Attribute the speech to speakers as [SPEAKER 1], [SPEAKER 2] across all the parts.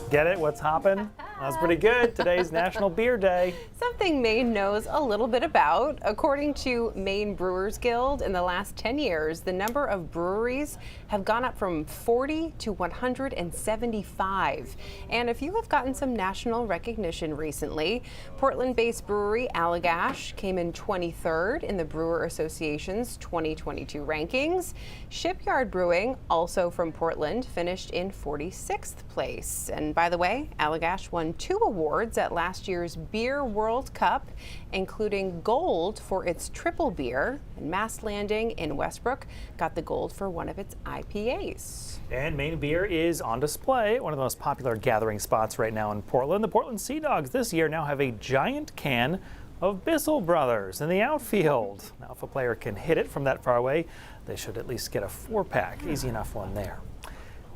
[SPEAKER 1] Get it? What's hoppin'? That's pretty good. Today's National Beer Day.
[SPEAKER 2] Something Maine knows a little bit about. According to Maine Brewers Guild, in the last 10 years, the number of breweries have gone up from 40 to 175. And if you have gotten some national recognition recently, Portland-based brewery Allagash came in 23rd in the Brewer Association's 2022 rankings. Shipyard Brewing, also from Portland, finished in 46th place. And by the way, Allagash won 2 awards at last year's Beer World Cup, including gold for its triple beer. And Mast Landing in Westbrook got the gold for one of its IPAs.
[SPEAKER 1] And Maine beer is on display at one of the most popular gathering spots right now in Portland. The Portland Sea Dogs this year now have a giant can of Bissell Brothers in the outfield. Now, if a player can hit it from that far away, they should at least get a 4-pack. Easy enough one there.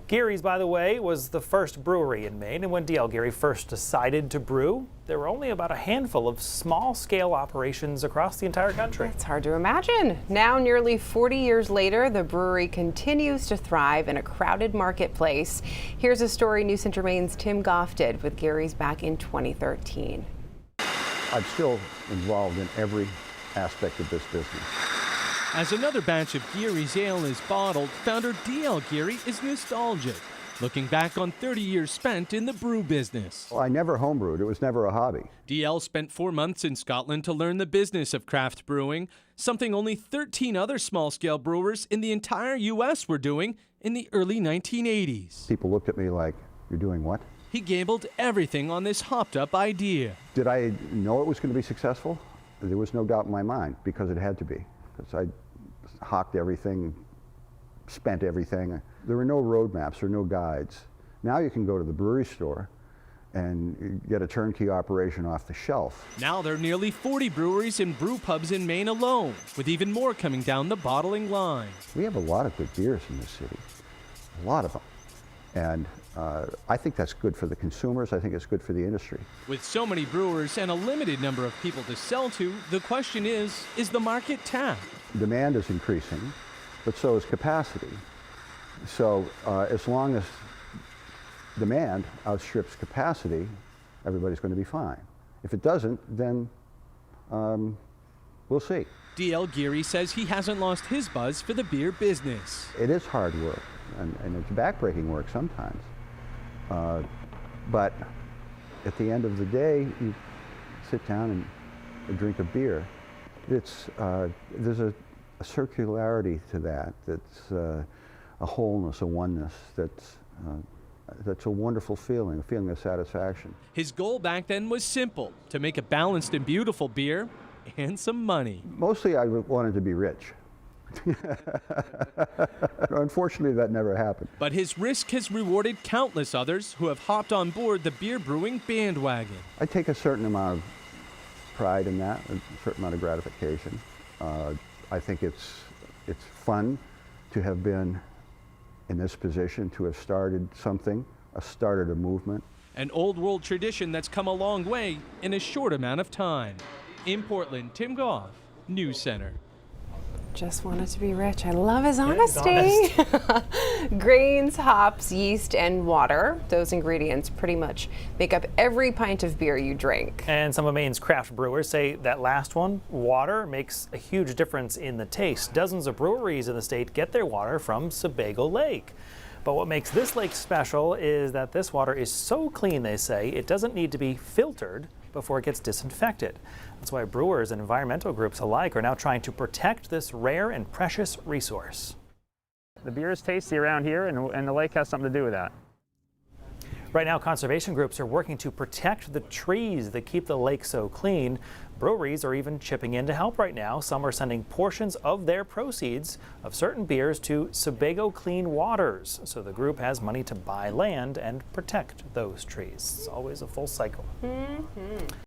[SPEAKER 1] Geary's, by the way, was the first brewery in Maine, and when D.L. Geary first decided to brew, there were only about a handful of small-scale operations across the entire country.
[SPEAKER 2] It's hard to imagine. Now, nearly 40 years later, the brewery continues to thrive in a crowded marketplace. Here's a story News Center Maine's Tim Goff did with Geary's back in 2013.
[SPEAKER 3] I'm still involved in every aspect of this business.
[SPEAKER 4] As another batch of Geary's ale is bottled, founder D.L. Geary is nostalgic, looking back on 30 years spent in the brew business.
[SPEAKER 3] Well, I never homebrewed. It was never a hobby.
[SPEAKER 4] D.L. spent 4 months in Scotland to learn the business of craft brewing, something only 13 other small-scale brewers in the entire U.S. were doing in the early 1980s.
[SPEAKER 3] People looked at me like, "You're doing what?"
[SPEAKER 4] He gambled everything on this hopped-up idea.
[SPEAKER 3] Did I know it was going to be successful? There was no doubt in my mind, because it had to be. Because I hocked everything, spent everything. There were no roadmaps or no guides. Now you can go to the brewery store and get a turnkey operation off the shelf.
[SPEAKER 4] Now there are nearly 40 breweries and brew pubs in Maine alone, with even more coming down the bottling line.
[SPEAKER 3] We have a lot of good beers in this city, a lot of them. And I think that's good for the consumers. I think it's good for the industry.
[SPEAKER 4] With so many brewers and a limited number of people to sell to, the question is the market tapped?
[SPEAKER 3] Demand is increasing, but so is capacity. So as long as demand outstrips capacity, everybody's going to be fine. If it doesn't, then we'll see.
[SPEAKER 4] D.L. Geary says he hasn't lost his buzz for the beer business.
[SPEAKER 3] It is hard work, and it's backbreaking work sometimes. But at the end of the day, you sit down and drink a beer. There's a circularity to that. That's a wholeness, a oneness. That's a wonderful feeling, a feeling of satisfaction.
[SPEAKER 4] His goal back then was simple: to make a balanced and beautiful beer and some money.
[SPEAKER 3] Mostly, I wanted to be rich. Unfortunately, that never happened.
[SPEAKER 4] But his risk has rewarded countless others who have hopped on board the beer brewing bandwagon.
[SPEAKER 3] I take a certain amount of pride in that, a certain amount of gratification. I think it's fun to have been in this position, to have started something, started a movement.
[SPEAKER 4] An old world tradition that's come a long way in a short amount of time. In Portland, Tim Goff, News Center.
[SPEAKER 2] Just wanted to be rich. I love his honesty. Grains, hops, yeast, and water. Those ingredients pretty much make up every pint of beer you drink.
[SPEAKER 1] And some of Maine's craft brewers say that last one, water, makes a huge difference in the taste. Dozens of breweries in the state get their water from Sebago Lake. But what makes this lake special is that this water is so clean, they say, it doesn't need to be filtered before it gets disinfected. That's why brewers and environmental groups alike are now trying to protect this rare and precious resource.
[SPEAKER 5] The beer is tasty around here, and the lake has something to do with that.
[SPEAKER 1] Right now, conservation groups are working to protect the trees that keep the lake so clean. Breweries are even chipping in to help right now. Some are sending portions of their proceeds of certain beers to Sebago Clean Waters, so the group has money to buy land and protect those trees. It's always a full cycle.